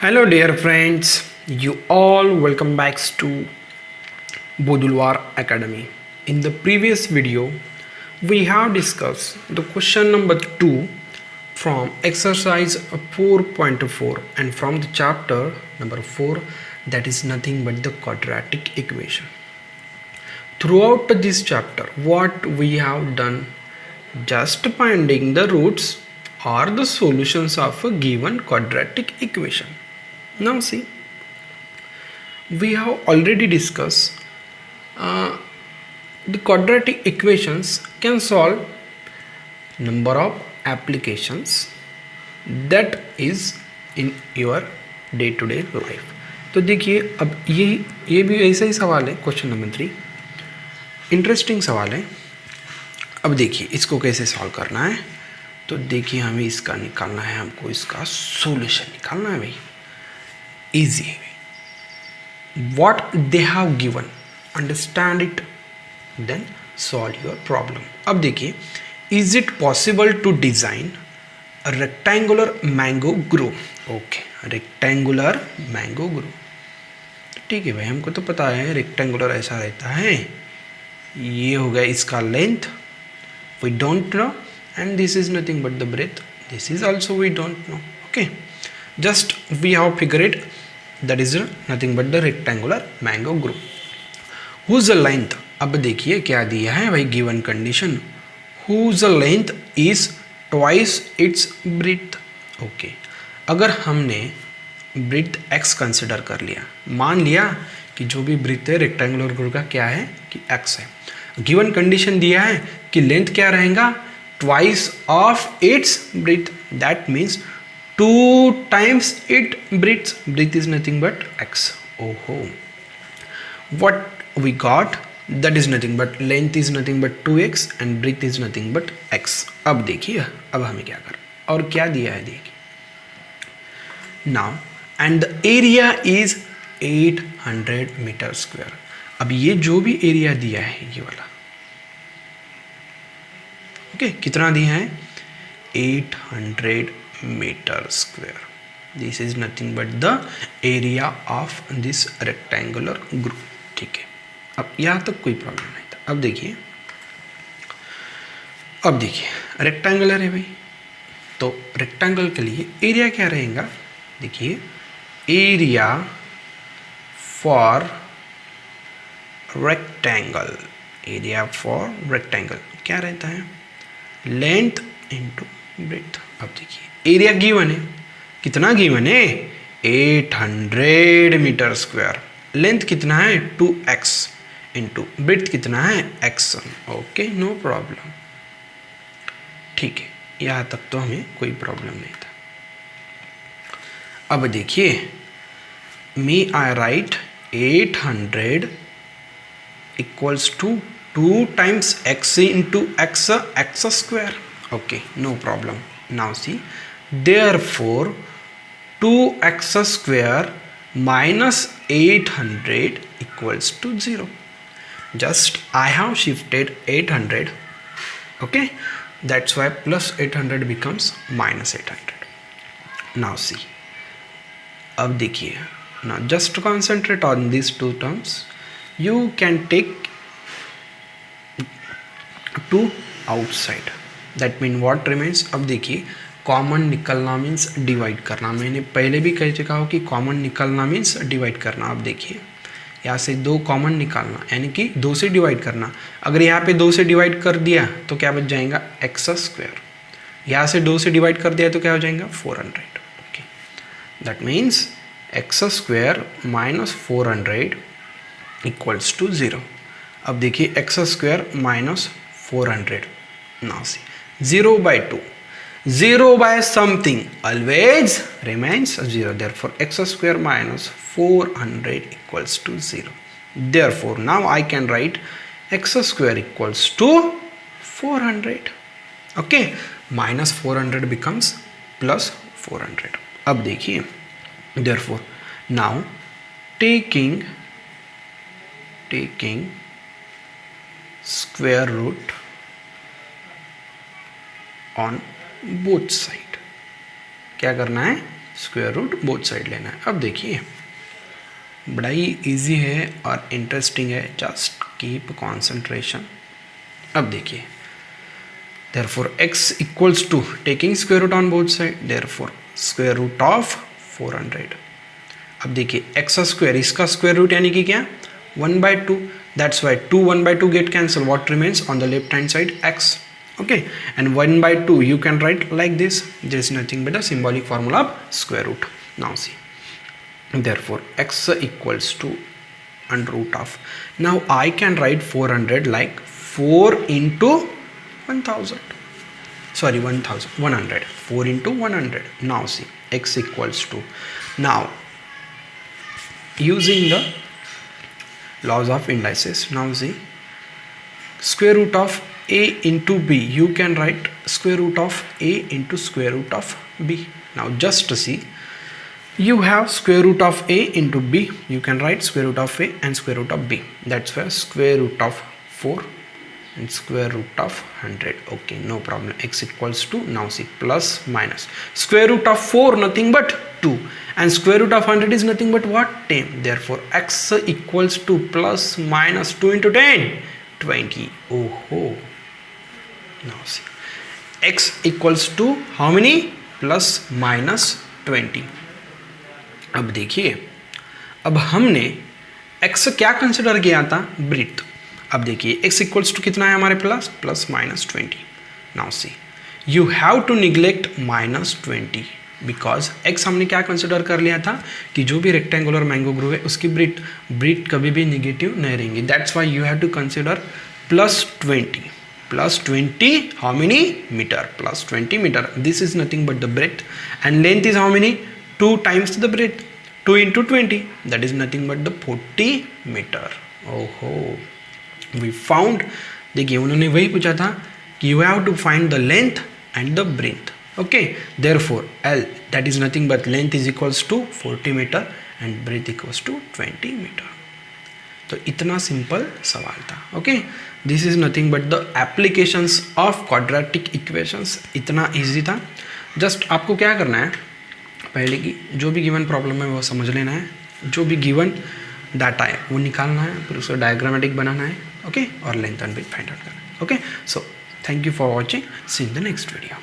Hello, dear friends. You all welcome back to Bodulwar Academy. In the previous video, we have discussed the question number 2 from exercise 4.4 and from the chapter number 4, that is nothing but the quadratic equation. Throughout this chapter, what we have done, just finding the roots or the solutions of a given quadratic equation. Now see, we have already discussed the quadratic equations can solve number of applications that is in your day to day life. तो देखिए, अब ये भी ऐसा ही सवाल है. Question number 3 interesting सवाल है. अब देखिए इसको कैसे सॉल्व करना है. तो देखिए हमें इसका निकालना है, हमको इसका सॉल्यूशन निकालना है भाई. इजी है भाई. What they have given, understand it, then solve your problem. अब देखिए, is it possible to design rectangular mango grow. Okay, rectangular mango grow. ठीक है भाई, हमको तो पता है रेक्टेंगुलर ऐसा रहता है. ये हो गया इसका length, we don't know, and this is nothing but the breadth. This is also we don't know. Okay, just we have figure that is nothing but the rectangular mango group. Whose length, अब देखिए क्या दिया है भाई, given condition, whose length is twice its breadth. Okay, अगर हमने breath x consider कर लिया, मान लिया कि जो भी ब्रेथ है रेक्टेंगुलर ग्रुप का क्या है कि x है. गिवन कंडीशन दिया है कि लेंथ क्या रहेगा, twice of its breath. That means 2 times it breadth. Breadth is nothing but x. Oh, what we got, that is nothing but length is nothing but 2x and breadth is nothing but x. अब देखिए, अब हमें क्या कर और क्या दिया है देखिए. Now and the area is 800 metre square. अब ये जो भी एरिया दिया है ये वाला, ओके, कितना दिया है, 800 metre square. This is nothing but the area of this rectangular group. ठीक है, अब यहाँ तक कोई प्रॉब्लम नहीं था. अब देखिए, रेक्टेंगुलर है भाई, तो रेक्टेंगल के लिए एरिया क्या रहेगा. देखिए, area for rectangle, area for rectangle क्या रहता है, लेंथ इनटू ब्रेथ. अब देखिए एरिया गिवन है, कितना गिवन है, 800 मीटर स्क्वायर. लेंथ कितना है, 2x इंटू ब्रेथ कितना है, x. Okay, no problem. ठीक है, यहाँ तक तो हमें कोई प्रॉब्लम नहीं था. अब देखिए, me I write 800 equals to 2 times x into x square. Okay, no problem. Now see, therefore 2x square minus 800 equals to 0. Just I have shifted 800. Okay, that's why plus 800 becomes minus 800. Now see, अब देखिए, now just concentrate on these two terms. You can take 2 outside. That mean what remains. अब देखिए, common निकलना means divide करना. मैंने पहले भी कह चुका हूँ कि कॉमन निकलना मीन्स डिवाइड करना. अब देखिए, यहाँ से 2 कॉमन निकालना यानी कि 2 से डिवाइड करना. अगर यहाँ पे 2 से डिवाइड कर दिया तो क्या बच जाएगा, एक्स स्क्वायर. यहाँ से 2 से डिवाइड कर दिया तो क्या हो जाएगा, 400. Okay, that means x square minus 400 equals to 0. अब देखिए, x square minus 400. Now see, 0 by 2, 0 by something always remains 0. Therefore x square minus 400 equals to 0. Therefore now I can write x square equals to 400. Okay, minus 400 becomes plus 400. अब देखिए, therefore now taking square root on both side, क्या करना है, square root both side लेना है। अब देखिए बड़ा ही ईजी है और इंटरेस्टिंग है, जस्ट कीप कॉन्सेंट्रेशन। अब देखिए therefore x equals to taking square root on both side, therefore square root of 400। अब देखिए x स्क्वायर, इसका स्क्वायर रूट यानी कि क्या 1/2, that's why 2 1/2 get cancel, what remains on the left hand side x, okay, and 1/2 you can write like this, there is nothing but a symbolic formula of square root. Now see, therefore x equals to under root of, now I can write 400 like 4 into 1000, sorry 100, 4 into 100. Now see x equals to, now using the laws of indices, now see square root of a into b, you can write square root of a into square root of b. Now just to see, you have square root of a into b, you can write square root of a and square root of b, that's why square root of 4 and square root of 100. Okay, no problem. X equals to, now see, plus minus square root of 4 nothing but 2 and square root of 100 is nothing but what, 10. Therefore x equals to plus minus 2 into 10, 20. Oh ho. Now see x equals to how many, plus minus 20. अब देखिए अब हमने x क्या consider किया था, breathe. अब देखिए x equals to कितना है हमारे plus, plus minus 20। Now see you have to neglect minus 20 because x हमने क्या कंसिडर कर लिया था कि जो भी रेक्टेंगुलर मैंगो ग्रुव है उसकी ब्रीथ कभी भी निगेटिव नहीं रहेंगी, that's why you have to consider plus 20, plus 20 how many metre, plus 20 metre, this is nothing but the breadth and length is how many 2 times the breadth, 2 into 20, that is nothing but the 40 meter. ओहो, we found, देखिए उन्होंने वही पूछा था कि you have to find the length and the breadth. Okay, therefore L, that is nothing but length is equals to 40 meter and breadth equals to 20 meter. तो इतना simple सवाल था। Okay, this is nothing but the applications of quadratic equations, इतना easy था। Just आपको क्या करना है, पहले की जो भी गिवन प्रॉब्लम है वो समझ लेना है, जो भी गिवन डाटा है वो निकालना है, फिर उसको डायग्रामेटिक बनाना है, ओके, और length and breadth find out करना है। Okay, so thank you for watching, see in the next video.